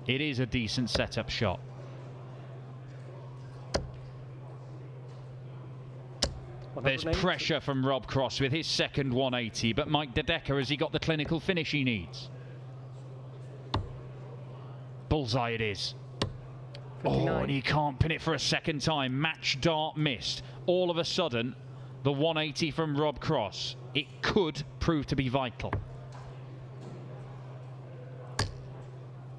It is a decent setup shot. There's pressure from Rob Cross with his second 180, but Mike De Decker, has he got the clinical finish he needs? Bullseye it is. 59. Oh, and he can't pin it for a second time. Match dart missed. All of a sudden, the 180 from Rob Cross, it could prove to be vital.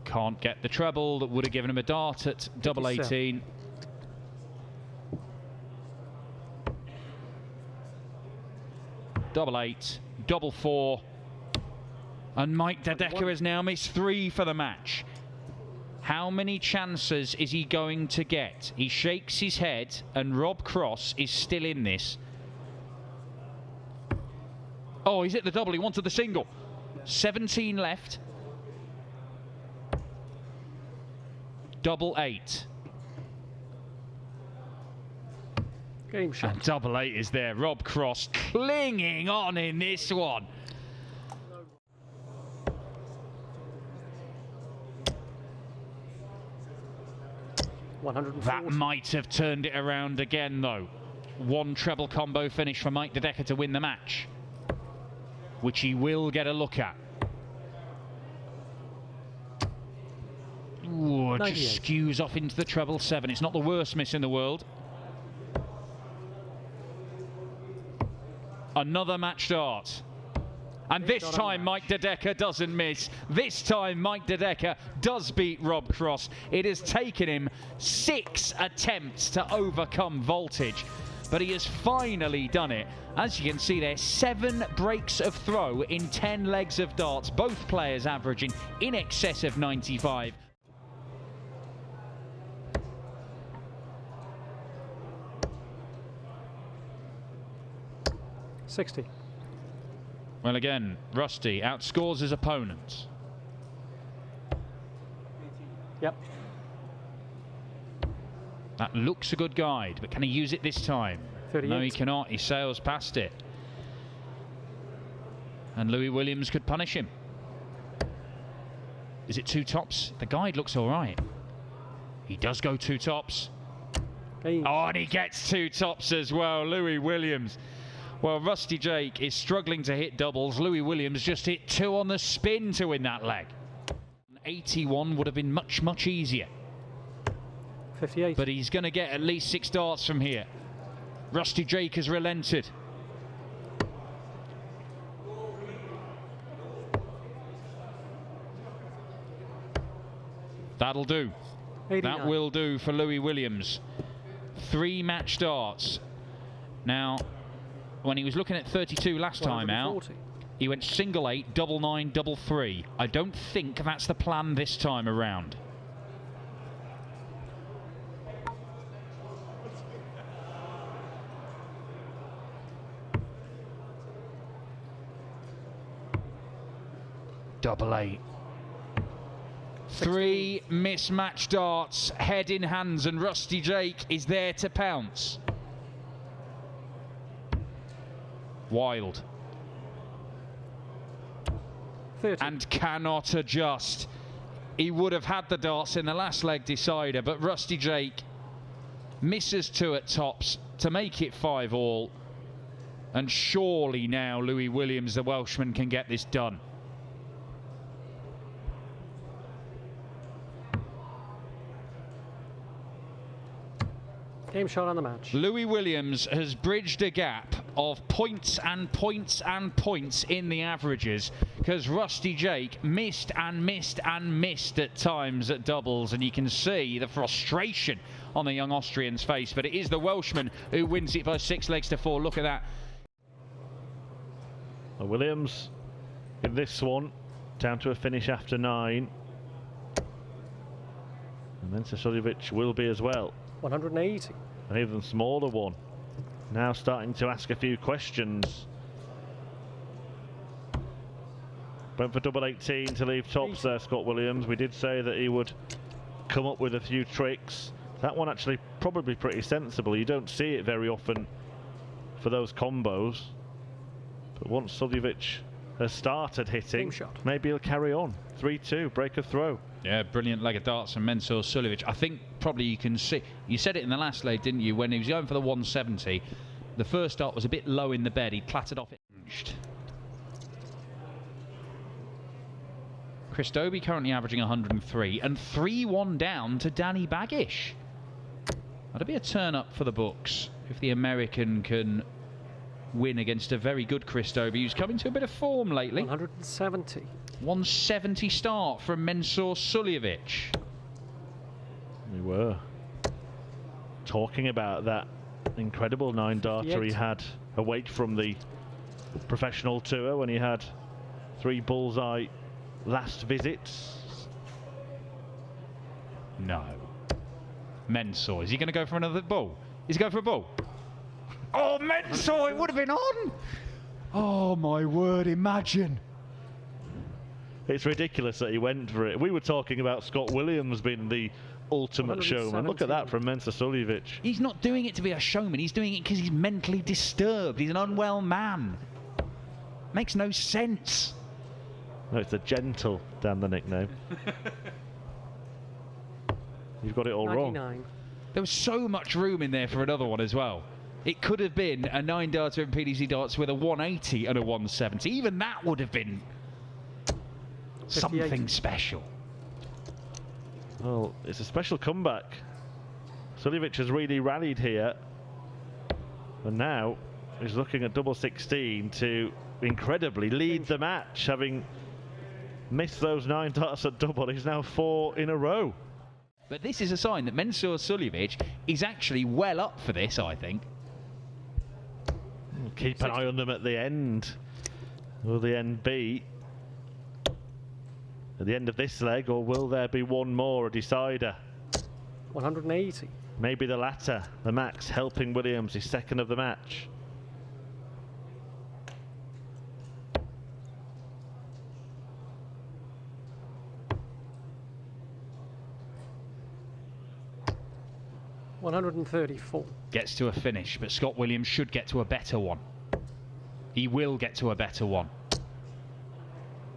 Can't get the treble that would have given him a dart at double 18. Double 8, double 4, and Mike De Decker has now missed 3 for the match. How many chances is he going to get? He shakes his head, and Rob Cross is still in this. Oh, he's hit the double. He wanted the single. 17 left. Double 8. Game shot. And double 8 is there. Rob Cross clinging on in this one. That might have turned it around again, though. One treble combo finish for Mike De Decker to win the match, which he will get a look at. Ooh, it just skews off into the treble 7. It's not the worst miss in the world. Another match dart. And this time Mike De Decker doesn't miss. This time Mike De Decker does beat Rob Cross. It has taken him 6 attempts to overcome voltage, but he has finally done it. As you can see there, 7 breaks of throw in 10 legs of darts, both players averaging in excess of 95. Well, again, Rusty outscores his opponents. Yep. That looks a good guide, but can he use it this time? 38. No, he cannot. He sails past it. And Louis Williams could punish him. Is it 2 tops? The guide looks all right. He does go 2 tops. Hey. Oh, and he gets 2 tops as well, Louis Williams. Well, Rusty Jake is struggling to hit doubles. Louis Williams just hit 2 on the spin to win that leg. 81 would have been much, much easier. 58. But he's going to get at least 6 darts from here. Rusty Jake has relented. That'll do. 89. That will do for Louis Williams. 3 match darts. Now, when he was looking at 32 last time out, he went single 8, double 9, double 3. I don't think that's the plan this time around. Double 8. 3 mismatched darts, head in hands, and Rusty Jake is there to pounce. Wild. 30. And cannot adjust. He would have had the darts in the last leg decider, but Rusty Jake misses 2 at tops to make it 5 all. And surely now Louis Williams, the Welshman, can get this done. Game shot on the match. Louis Williams has bridged a gap of points and points and points in the averages, because Rusty Jake missed and missed and missed at times at doubles, and you can see the frustration on the young Austrian's face, but it is the Welshman who wins it by 6 legs to 4. Look at that. Williams in this one down to a finish after 9, and then Suljovic will be as well. 180. An even smaller one. Now starting to ask a few questions. Went for double 18 to leave tops there, Scott Williams. We did say that he would come up with a few tricks. That one actually probably pretty sensible. You don't see it very often for those combos. But once Suljovic has started hitting, maybe he'll carry on. 3-2, break a throw. Yeah, brilliant leg of darts from Mensur Suljovic. I think probably you can see, you said it in the last leg, didn't you, when he was going for the 170. The first dart was a bit low in the bed. He clattered off it. Chris Dobie currently averaging 103 and 3-1 down to Danny Baggish. That'll be a turn up for the books if the American can win against a very good Chris Dobie, who's coming to a bit of form lately. 170. 170 start from Mensur Suljovic. We were talking about that incredible 9-darter he had away from the professional tour when he had 3 bullseye last visits. No. Mensur, is he going to go for another ball? Is he going for a ball? Oh, Mensur, it would have been on! Oh my word, imagine. It's ridiculous that he went for it. We were talking about Scott Williams being the ultimate showman. Look at that from Mensur Suljovic. He's not doing it to be a showman, he's doing it because he's mentally disturbed. He's an unwell man. Makes no sense. No, it's the gentle, Dan, the nickname. You've got it all 99. wrong. There was so much room in there for another one as well. It could have been a 9-darter in PDC darts with a 180 and a 170. Even that would have been 58. something special. Well, it's a special comeback. Suljovic has really rallied here. And now he's looking at double 16 to incredibly lead the match, having missed those 9 darts at double. He's now 4 in a row. But this is a sign that Mensur Suljovic is actually well up for this, I think. We'll keep an eye on them at the end. Will the end be at the end of this leg, or will there be one more, a decider? 180. Maybe the latter, the max, helping Williams, his second of the match. $134. Gets to a finish, but Scott Williams should get to a better one. He will get to a better one.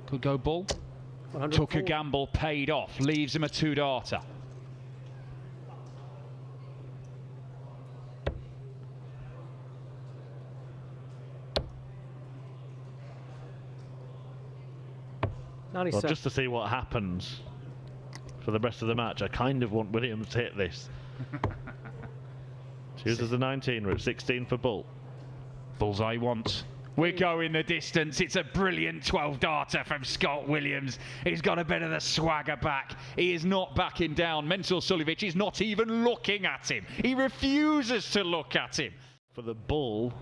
Could go bull. Took a gamble, paid off, leaves him a 2-darter. Well, just to see what happens for the rest of the match, I kind of want Williams to hit this. Chooses the 19 route, 16 for bull. Bullseye once. We're going the distance. It's a brilliant 12-darter from Scott Williams. He's got a bit of the swagger back. He is not backing down. Mensur Suljovic is not even looking at him. He refuses to look at him. For the bull,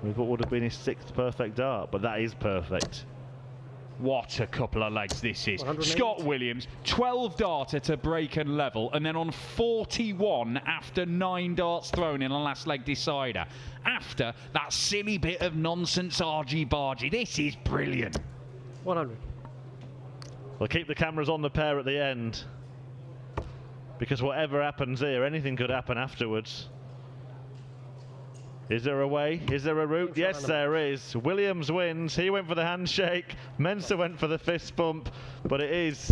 what would have been his 6th perfect dart, but that is perfect. What a couple of legs this is. 108. Scott Williams, 12-darter to break and level, and then on 41 after 9 darts thrown in a last leg decider. After that silly bit of nonsense argy-bargy. This is brilliant. 100. We'll keep the cameras on the pair at the end, because whatever happens here, anything could happen afterwards. Is there a way? Is there a route? Yes, there is. Williams wins. He went for the handshake. Mensur went for the fist bump. But it is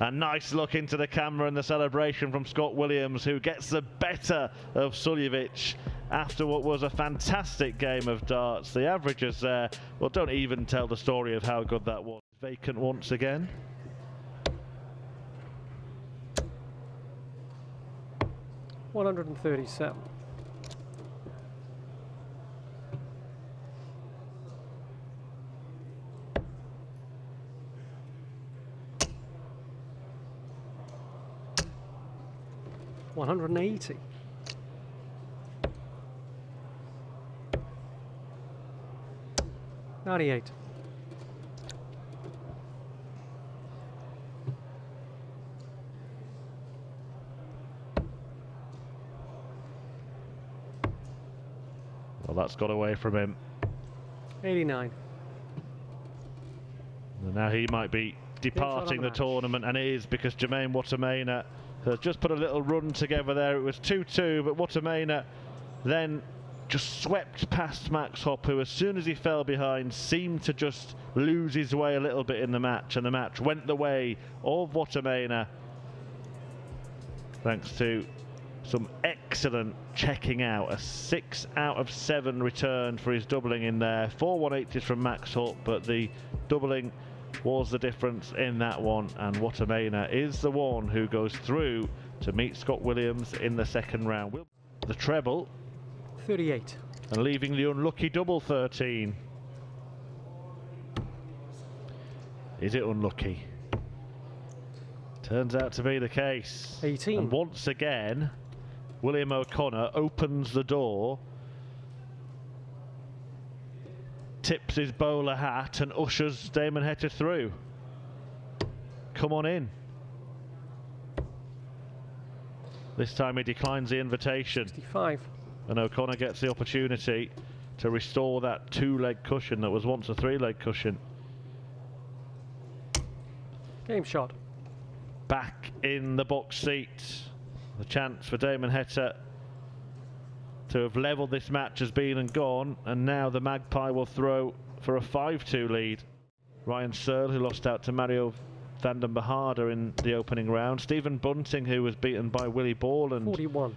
a nice look into the camera and the celebration from Scott Williams, who gets the better of Suljovic after what was a fantastic game of darts. The averages there, well, don't even tell the story of how good that was. Vacant once again. $137. $180. $98. Well, that's got away from him. 89. And now he might be departing the tournament, and it is because Jermaine Wattimena has just put a little run together there. It was 2-2, but Wattimena then just swept past Max Hopp, who as soon as he fell behind seemed to just lose his way a little bit in the match, and the match went the way of Wattimena thanks to some excellent checking out. A 6 out of 7 return for his doubling in there. 4 180s from Max Hopp, but the doubling was the difference in that one, and Wattimena is the one who goes through to meet Scott Williams in the second round. The treble 38. and leaving the unlucky double 13. Is it unlucky? Turns out to be the case. 18. And once again, William O'Connor opens the door, tips his bowler hat and ushers Damon Heta through. Come on in. This time he declines the invitation. 65. And O'Connor gets the opportunity to restore that 2-leg cushion that was once a 3-leg cushion. Game shot. Back in the box seat. The chance for Damon Heta to have levelled this match has been and gone, and now the Magpie will throw for a 5-2 lead. Ryan Searle, who lost out to Mario van den Behaarde in the opening round. Stephen Bunting, who was beaten by Willie Borland. 41.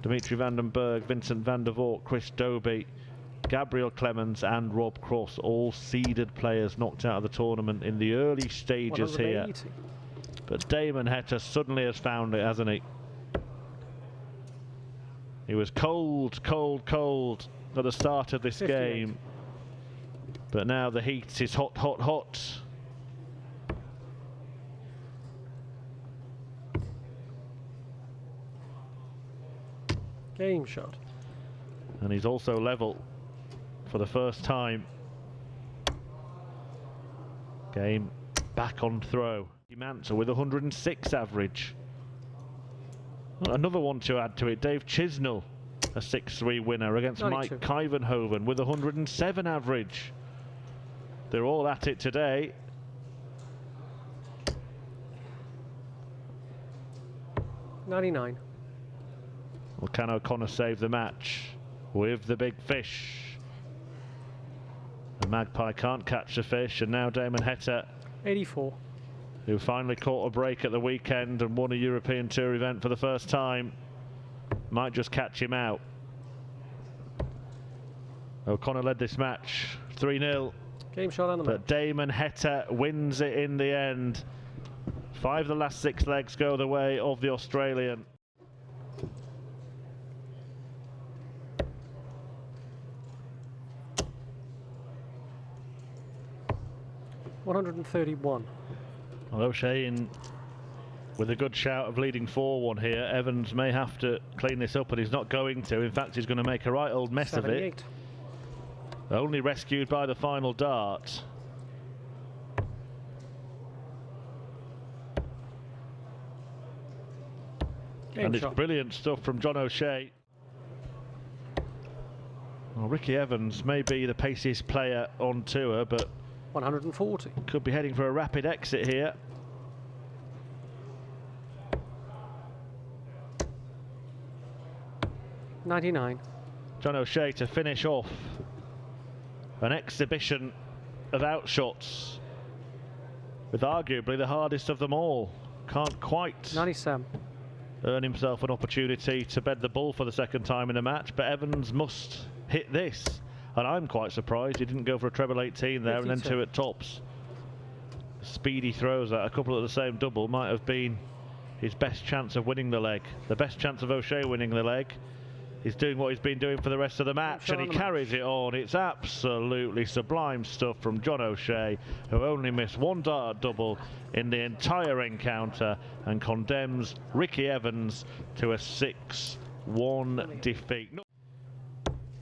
Dimitri van den Berg, Vincent van der Voort, Chris Dobie, Gabriel Clemens and Rob Cross, all seeded players knocked out of the tournament in the early stages here. But Damon Heta suddenly has found it, hasn't he? He was cold, cold, cold at the start of this 58. game. But now the heat is hot, hot, hot. Game shot. And he's also level for the first time. Game back on throw. Mansell with 106 average. Another one to add to it, Dave Chisnall, a 6-3 winner against 92. Mike Kyvenhoven with 107 average. They're all at it today. $99. Well, can O'Connor save the match with the big fish? The Magpie can't catch the fish, and now Damon Heta, 84. who finally caught a break at the weekend and won a European Tour event for the first time, might just catch him out. O'Connor led this match 3-0. Game shot on the But Damon Heta wins it in the end. 5 of the last 6 legs go the way of the Australian. $131. Although Shane with a good shout of leading 4-1 here, Evans may have to clean this up, and he's not going to. In fact, he's going to make a right old mess 78. of it. Only rescued by the final dart. Game And shot. it's brilliant stuff from John O'Shea. Well, Ricky Evans may be the paciest player on tour, but 140. could be heading for a rapid exit here. $99. John O'Shea to finish off an exhibition of outshots with arguably the hardest of them all. Can't quite 97. earn himself an opportunity to bed the bull for the second time in a match, but Evans must hit this. And I'm quite surprised he didn't go for a treble 18 there 52. and then 2 at tops. Speedy throws at a couple at the same double might have been his best chance of winning the leg. The best chance of O'Shea winning the leg. He's doing what he's been doing for the rest of the match, and he carries it on. It's absolutely sublime stuff from John O'Shea, who only missed 1 dart double in the entire encounter and condemns Ricky Evans to a 6-1 defeat.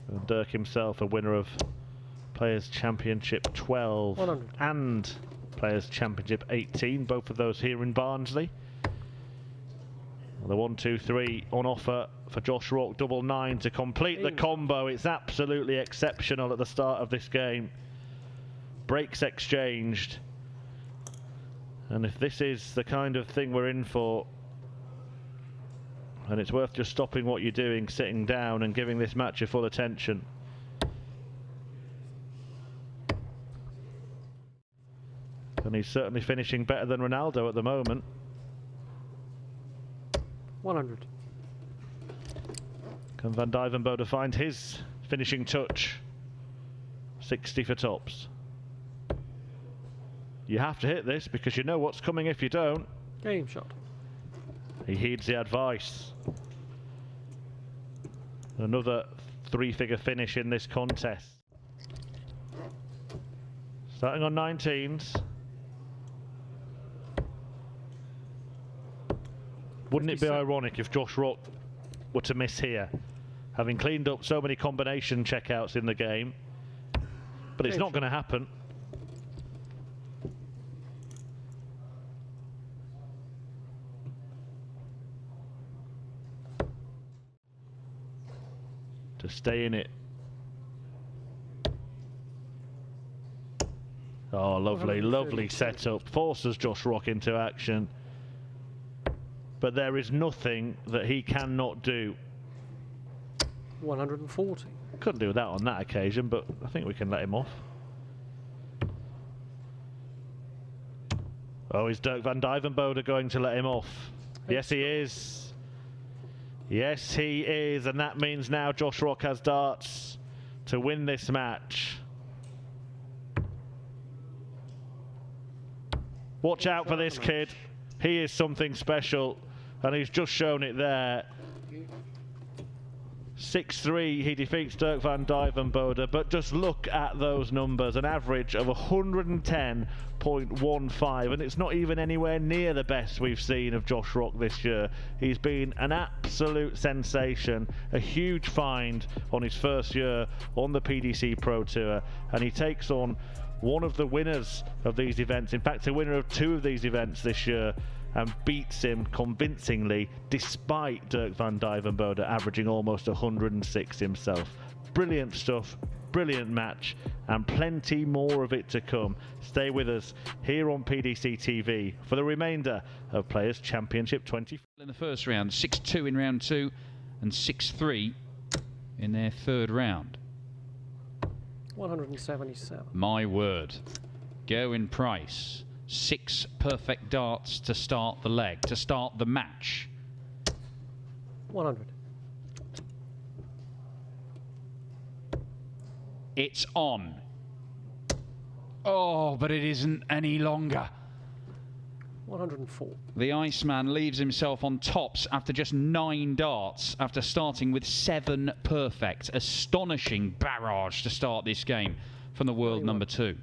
And Dirk himself a winner of Players Championship 12 100. and Players Championship 18, both of those here in Barnsley. The 1-2-3 on offer for Josh Rock, double 9 to complete the combo. It's absolutely exceptional at the start of this game. Breaks exchanged. And if this is the kind of thing we're in for, And it's worth just stopping what you're doing, sitting down and giving this match your full attention. And he's certainly finishing better than Ronaldo at the moment. 100. Can Van Duijvenbode find his finishing touch? 60 for tops. You have to hit this because you know what's coming if you don't. Game shot. He heeds the advice. Another three-figure finish in this contest. Starting on 19s. Wouldn't it be ironic if Josh Rock were to miss here, having cleaned up so many combination checkouts in the game? But it's not going to happen. To stay in it. Oh, lovely, lovely setup. Forces Josh Rock into action. But there is nothing that he cannot do. 140. Couldn't do that on that occasion, but I think we can let him off. Oh, is Dirk Van Duijvenbode going to let him off? Yes, he is. Yes, he is. And that means now Josh Rock has darts to win this match. Watch out for this kid. He is something special. And he's just shown it there. 6-3, he defeats Dirk Van Duijvenbode, but just look at those numbers, an average of 110.15, and it's not even anywhere near the best we've seen of Josh Rock this year. He's been an absolute sensation, a huge find on his first year on the PDC Pro Tour, and he takes on one of the winners of these events, in fact a winner of two of these events this year, and beats him convincingly despite Dirk Van Duijvenbode averaging almost 106 himself. Brilliant stuff, brilliant match, and plenty more of it to come. Stay with us here on PDC TV for the remainder of Players Championship 20. In the first round, 6-2 in round 2 and 6-3 in their third round. 177. My word. Gerwyn Price. 6 perfect darts to start the leg, to start the match. 100. It's on. Oh, but it isn't any longer. 104. The Iceman leaves himself on tops after just 9 darts, after starting with 7 perfect. Astonishing barrage to start this game from the world number 2.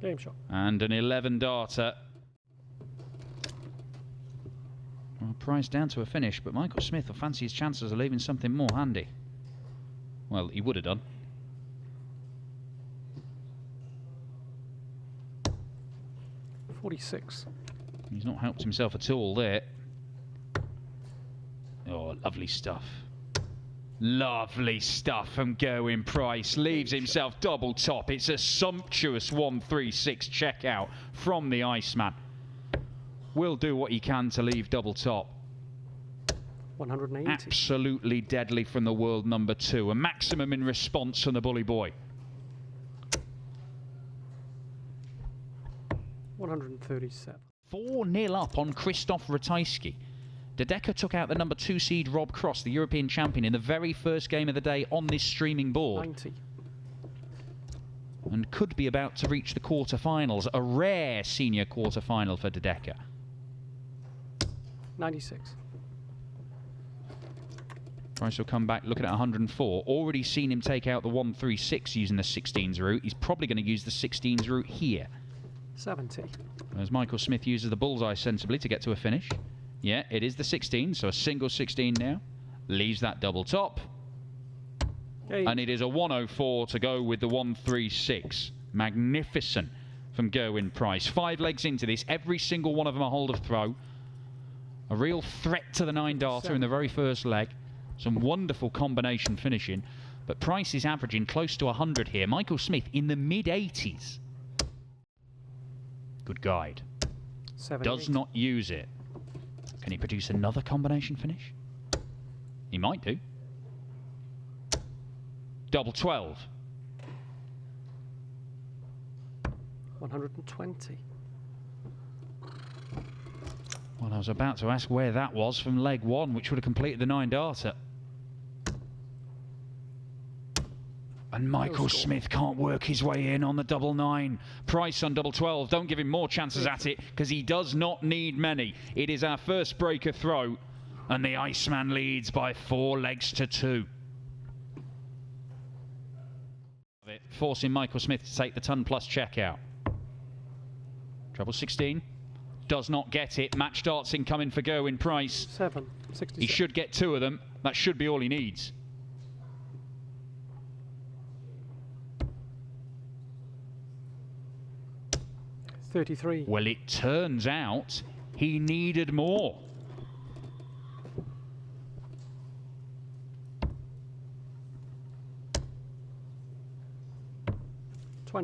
Game shot. And an 11-darter. Well, Price down to a finish, but Michael Smith will fancy his chances of leaving something more handy. Well, he would have done. .46. He's not helped himself at all there. Oh, lovely stuff. Lovely stuff from Gerwyn Price. Leaves himself double top. It's a sumptuous 136 checkout from the Iceman. Will do what he can to leave double top. 180. Absolutely deadly from the world number 2. A maximum in response from the bully boy. 137. 4-0 up on Krzysztof Ratajski. Dedeker took out the number 2 seed Rob Cross, the European champion, in the very first game of the day on this streaming board. 90. And could be about to reach the quarterfinals. A rare senior quarterfinal for Dedeker. 96. Price will come back looking at 104. Already seen him take out the 136 using the 16s route. He's probably going to use the 16s route here. 70. As Michael Smith uses the bullseye sensibly to get to a finish. Yeah, it is the 16, so a single 16 now. Leaves that double top. And it is a 104 to go with the 136. Magnificent from Gerwyn Price. 5 legs into this, every single one of them a hold of throw. A real threat to the 9-darter in the very first leg. Some wonderful combination finishing. But Price is averaging close to 100 here. Michael Smith in the mid-80s. Good guide. 78. Does not use it. Can he produce another combination finish? He might do. Double 12. 120. Well, I was about to ask where that was from leg 1, which would have completed the 9-darter. And Michael Smith can't work his way in on the double 9. Price on double 12. Don't give him more chances at it, because he does not need many. It is our first breaker throw, and the Iceman leads by 4 legs to 2. Forcing Michael Smith to take the ton plus checkout. Treble 16. Does not get it. Match darts incoming for Gerwyn Price. 7. 67. He should get 2 of them. That should be all he needs. $33. Well, it turns out he needed more.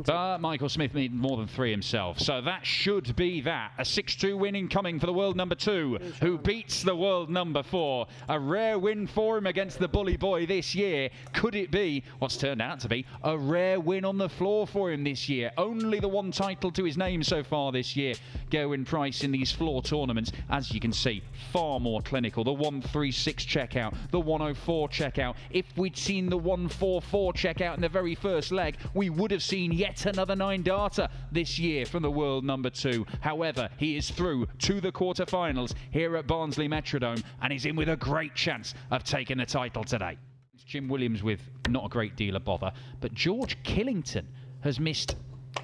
But Michael Smith needed more than 3 himself. So that should be that. A 6-2 win incoming for the world number 2, who beats the world number 4. A rare win for him against the bully boy this year. Could it be what's turned out to be a rare win on the floor for him this year? Only the 1 title to his name so far this year. Gerwyn Price in these floor tournaments, as you can see, far more clinical. The 136 checkout, the 104 checkout. If we'd seen the 144 checkout in the very first leg, we would have seen yet another 9-darter this year from the world number 2. However, he is through to the quarterfinals here at Barnsley Metrodome, and is in with a great chance of taking the title today. It's Jim Williams with not a great deal of bother, but George Killington has missed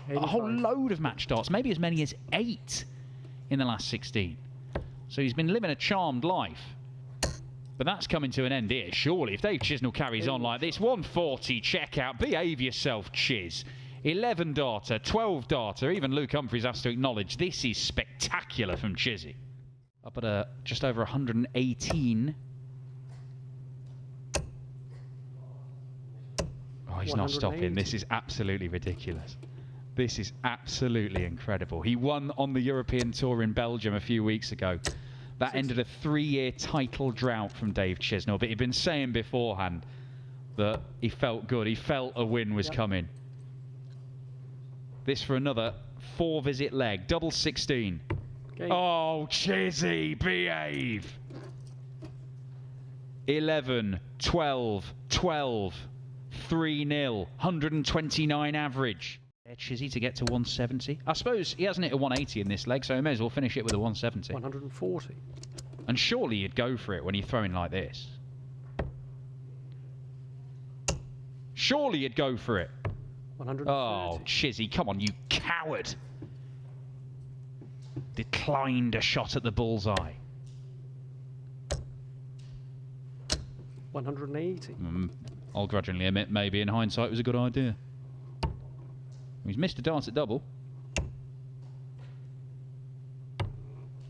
85. A whole load of match darts, maybe as many as 8 in the last 16. So he's been living a charmed life. But that's coming to an end here, surely. If Dave Chisnall carries on like this, 140 checkout, behave yourself, Chiz. 11-darter, 12-darter, even Luke Humphries has to acknowledge this is spectacular from Chizzy. Up at just over 118. Oh, he's not stopping. This is absolutely ridiculous. This is absolutely incredible. He won on the European Tour in Belgium a few weeks ago. That ended a 3-year title drought from Dave Chisnall, but he'd been saying beforehand that he felt good. He felt a win was coming. This for another 4-visit leg. Double 16. Okay. Oh, Chizzy, behave. 11, 12, 12, 3-0, 129 average. Chizzy to get to 170. I suppose he hasn't hit a 180 in this leg, so he may as well finish it with a 170. 140. And surely you'd go for it when you're throwing like this. Surely you'd go for it. 130. Oh, Chizzy, come on, you coward. Declined a shot at the bullseye. 180. I'll grudgingly admit maybe in hindsight it was a good idea. He's missed a dart at double.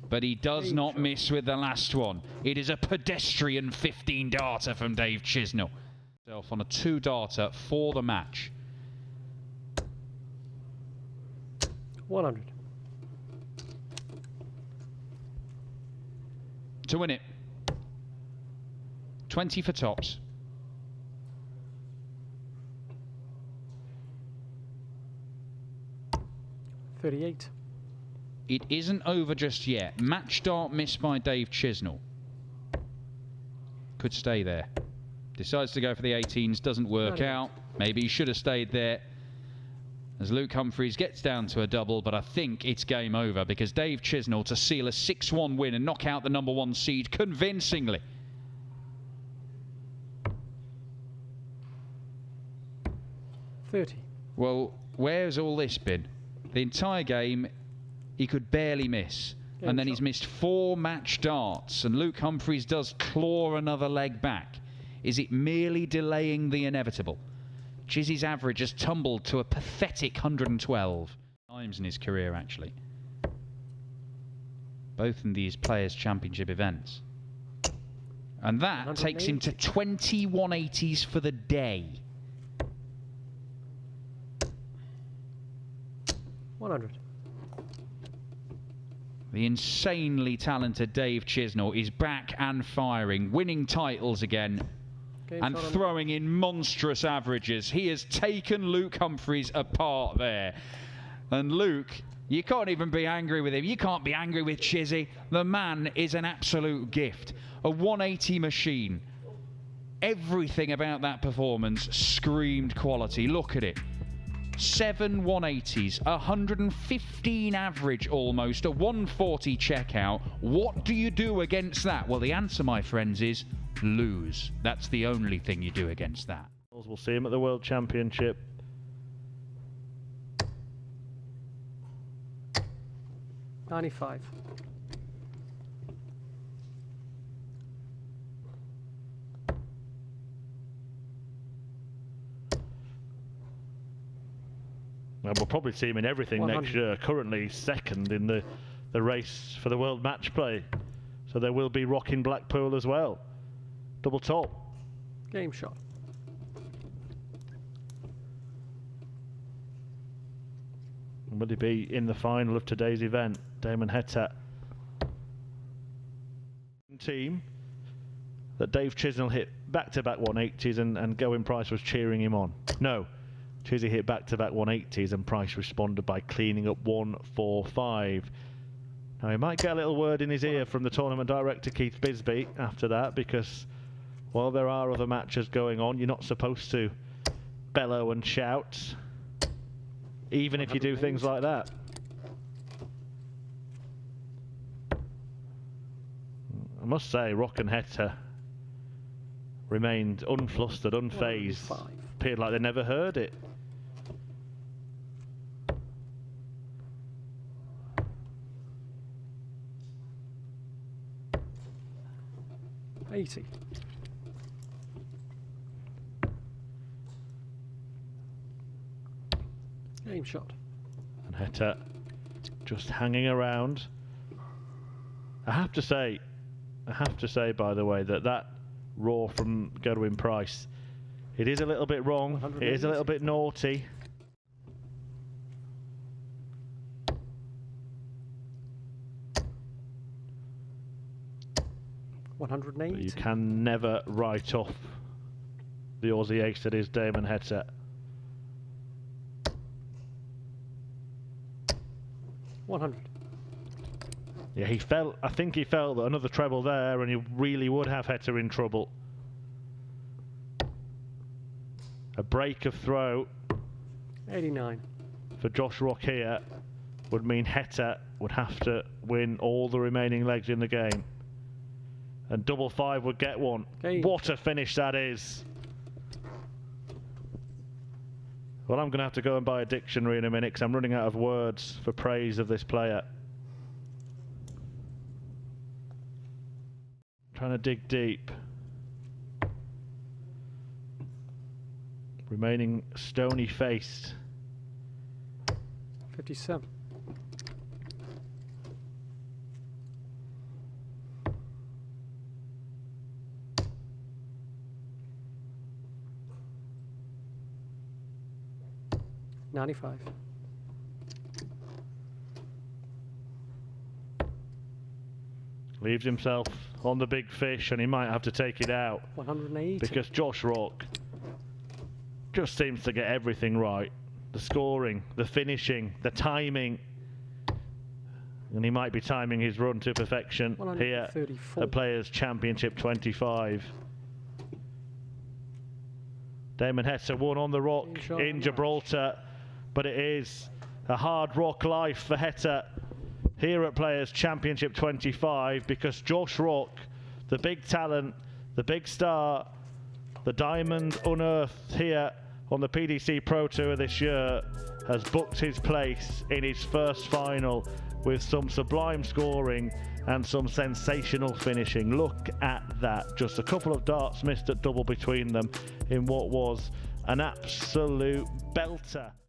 But he does not miss with the last one. It is a pedestrian 15-darter from Dave Chisnall. On a 2-darter for the match. 100. To win it. 20 for tops. $38. It isn't over just yet. Match dart missed by Dave Chisnall. Could stay there. Decides to go for the 18s. Doesn't work out. Maybe he should have stayed there. As Luke Humphries gets down to a double, but I think it's game over because Dave Chisnall to seal a 6-1 win and knock out the number 1 seed convincingly. $30. Well, where's all this been? The entire game, he could barely miss. And then he's missed 4 match darts, and Luke Humphries does claw another leg back. Is it merely delaying the inevitable? Chizzy's average has tumbled to a pathetic 112 times in his career, actually. Both in these Players' Championship events. And that takes him to 20 180s for the day. 100. The insanely talented Dave Chisnall is back and firing, winning titles again and throwing in monstrous averages. He has taken Luke Humphries apart there. And Luke, you can't even be angry with him. You can't be angry with Chizzy. The man is an absolute gift. A 180 machine. Everything about that performance screamed quality. Look at it. 7 180s, 115 average almost, a 140 checkout. What do you do against that? Well, the answer, my friends, is lose. That's the only thing you do against that. We'll see him at the World Championship. $95. We'll probably see him in everything 100. next year. Currently second in the race for the World Match Play. So there will be Rock in Blackpool as well. Double top. Game shot. Will he be in the final of today's event? Damon Heta. Team that Dave Chisnall hit back-to-back 180s and Going Price was cheering him on. No. Chizzy hit back-to-back 180s and Price responded by cleaning up 145. Now he might get a little word in his ear from the tournament director Keith Bisbee after that, because while there are other matches going on, you're not supposed to bellow and shout, even if you do things like that. I must say, Rock and Heta remained unflustered, unfazed, appeared like they never heard it. $80. Game shot. And Heta just hanging around. I have to say, by the way, that raw from Godwin Price, it is a little bit wrong. It is a little bit naughty. $180. But you can never write off the Aussie ace that is Damon Heta. $100. Yeah, I think he felt that another treble there and he really would have Heta in trouble. A break of throw $89 for Josh Rock here would mean Heta would have to win all the remaining legs in the game. And double five would get one. What a finish that is. Well, I'm going to have to go and buy a dictionary in a minute because I'm running out of words for praise of this player. Trying to dig deep. Remaining stony faced. 57. $95. Leaves himself on the big fish and he might have to take it out. 180. Because Josh Rock just seems to get everything right. The scoring, the finishing, the timing. And he might be timing his run to perfection here at Players Championship 25. Damon Heta won on the rock in Gibraltar, but it is a hard rock life for Heta here at Players Championship 25, because Josh Rock, the big talent, the big star, the diamond unearthed here on the PDC Pro Tour this year, has booked his place in his first final with some sublime scoring and some sensational finishing. Look at that. Just a couple of darts missed at double between them in what was an absolute belter.